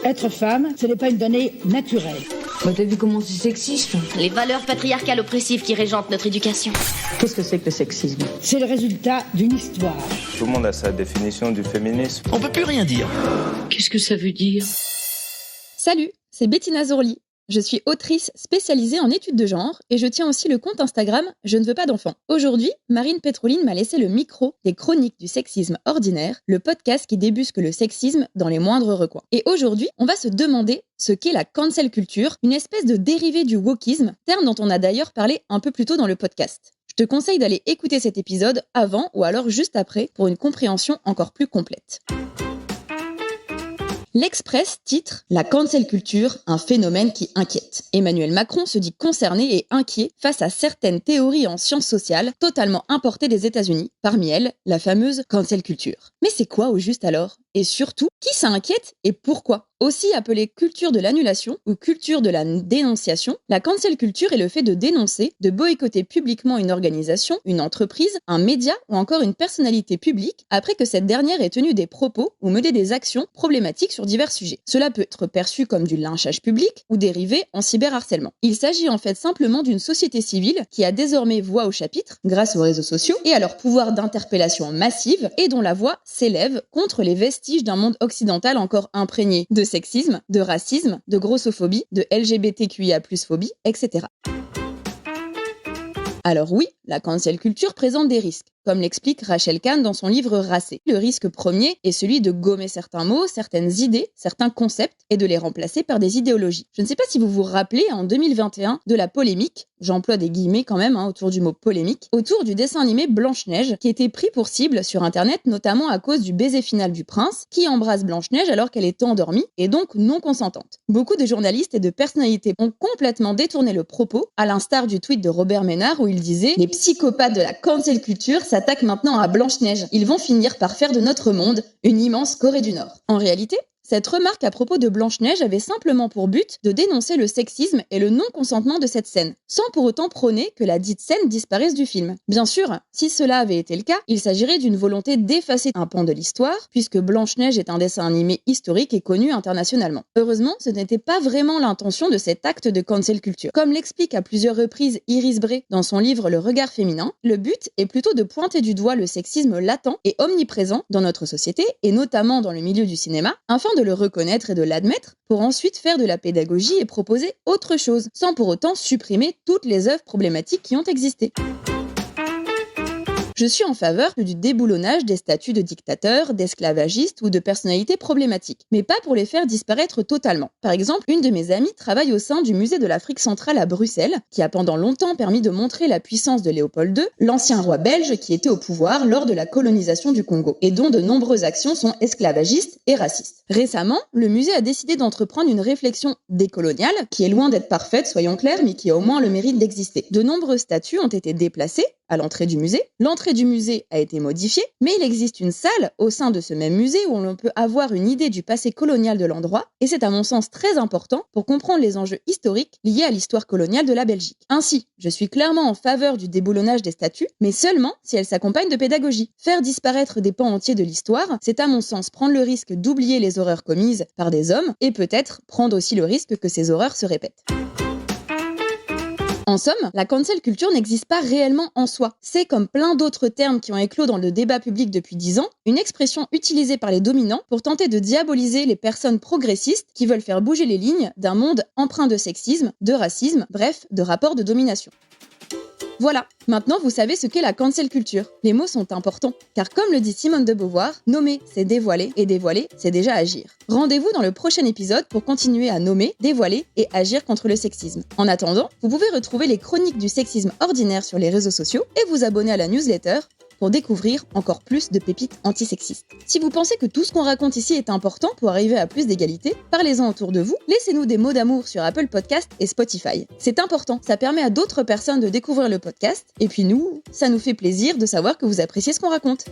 Être femme, ce n'est pas une donnée naturelle. T'as vu comment c'est sexiste ? Les valeurs patriarcales oppressives qui régentent notre éducation. Qu'est-ce que c'est que le sexisme ? C'est le résultat d'une histoire. Tout le monde a sa définition du féminisme. On peut plus rien dire. Qu'est-ce que ça veut dire ? Salut, c'est Bettina Zorli. Je suis autrice spécialisée en études de genre et je tiens aussi le compte Instagram Je ne veux pas d'enfants. Aujourd'hui, Marine Pétroline m'a laissé le micro des Chroniques du sexisme ordinaire, le podcast qui débusque le sexisme dans les moindres recoins. Et aujourd'hui, on va se demander ce qu'est la cancel culture, une espèce de dérivé du wokisme, terme dont on a d'ailleurs parlé un peu plus tôt dans le podcast. Je te conseille d'aller écouter cet épisode avant ou alors juste après pour une compréhension encore plus complète. L'Express titre « La cancel culture, un phénomène qui inquiète ». Emmanuel Macron se dit concerné et inquiet face à certaines théories en sciences sociales totalement importées des États-Unis, parmi elles la fameuse cancel culture. Mais c'est quoi au juste alors ? Et surtout, qui ça inquiète et pourquoi ? Aussi appelée culture de l'annulation ou culture de la dénonciation, la cancel culture est le fait de dénoncer, de boycotter publiquement une organisation, une entreprise, un média ou encore une personnalité publique après que cette dernière ait tenu des propos ou mené des actions problématiques sur divers sujets. Cela peut être perçu comme du lynchage public ou dérivé en cyberharcèlement. Il s'agit en fait simplement d'une société civile qui a désormais voix au chapitre grâce aux réseaux sociaux et à leur pouvoir d'interpellation massive et dont la voix s'élève contre les vestiges d'un monde occidental encore imprégné de sexisme, de racisme, de grossophobie, de LGBTQIA+phobie, etc. Alors oui, la cancel culture présente des risques, comme l'explique Rachel Kahn dans son livre Racé. Le risque premier est celui de gommer certains mots, certaines idées, certains concepts et de les remplacer par des idéologies. Je ne sais pas si vous vous rappelez en 2021 de la polémique, j'emploie des guillemets quand même autour du mot polémique, autour du dessin animé Blanche-Neige qui était pris pour cible sur internet notamment à cause du baiser final du prince qui embrasse Blanche-Neige alors qu'elle est endormie et donc non consentante. Beaucoup de journalistes et de personnalités ont complètement détourné le propos, à l'instar du tweet de Robert Ménard où il disait « Les psychopathes de la cancel culture s'attaquent maintenant à Blanche-Neige. Ils vont finir par faire de notre monde une immense Corée du Nord. » En réalité, cette remarque à propos de Blanche-Neige avait simplement pour but de dénoncer le sexisme et le non-consentement de cette scène, sans pour autant prôner que la dite scène disparaisse du film. Bien sûr, si cela avait été le cas, il s'agirait d'une volonté d'effacer un pan de l'histoire, puisque Blanche-Neige est un dessin animé historique et connu internationalement. Heureusement, ce n'était pas vraiment l'intention de cet acte de cancel culture. Comme l'explique à plusieurs reprises Iris Bray dans son livre Le regard féminin, le but est plutôt de pointer du doigt le sexisme latent et omniprésent dans notre société, et notamment dans le milieu du cinéma, afin de le reconnaître et de l'admettre, pour ensuite faire de la pédagogie et proposer autre chose, sans pour autant supprimer toutes les œuvres problématiques qui ont existé. Je suis en faveur du déboulonnage des statuts de dictateurs, d'esclavagistes ou de personnalités problématiques, mais pas pour les faire disparaître totalement. Par exemple, une de mes amies travaille au sein du musée de l'Afrique centrale à Bruxelles, qui a pendant longtemps permis de montrer la puissance de Léopold II, l'ancien roi belge qui était au pouvoir lors de la colonisation du Congo, et dont de nombreuses actions sont esclavagistes et racistes. Récemment, le musée a décidé d'entreprendre une réflexion décoloniale, qui est loin d'être parfaite, soyons clairs, mais qui a au moins le mérite d'exister. De nombreuses statues ont été déplacées à l'entrée du musée. L'entrée du musée a été modifiée, mais il existe une salle au sein de ce même musée où l'on peut avoir une idée du passé colonial de l'endroit, et c'est à mon sens très important pour comprendre les enjeux historiques liés à l'histoire coloniale de la Belgique. Ainsi, je suis clairement en faveur du déboulonnage des statues, mais seulement si elles s'accompagnent de pédagogie. Faire disparaître des pans entiers de l'histoire, c'est à mon sens prendre le risque d'oublier les horreurs commises par des hommes, et peut-être prendre aussi le risque que ces horreurs se répètent. En somme, la cancel culture n'existe pas réellement en soi. C'est, comme plein d'autres termes qui ont éclos dans le débat public depuis 10 ans, une expression utilisée par les dominants pour tenter de diaboliser les personnes progressistes qui veulent faire bouger les lignes d'un monde empreint de sexisme, de racisme, bref, de rapports de domination. Voilà, maintenant vous savez ce qu'est la cancel culture. Les mots sont importants, car comme le dit Simone de Beauvoir, nommer c'est dévoiler, et dévoiler c'est déjà agir. Rendez-vous dans le prochain épisode pour continuer à nommer, dévoiler et agir contre le sexisme. En attendant, vous pouvez retrouver les chroniques du sexisme ordinaire sur les réseaux sociaux et vous abonner à la newsletter pour découvrir encore plus de pépites antisexistes. Si vous pensez que tout ce qu'on raconte ici est important pour arriver à plus d'égalité, parlez-en autour de vous, laissez-nous des mots d'amour sur Apple Podcast et Spotify. C'est important, ça permet à d'autres personnes de découvrir le podcast, et puis nous, ça nous fait plaisir de savoir que vous appréciez ce qu'on raconte.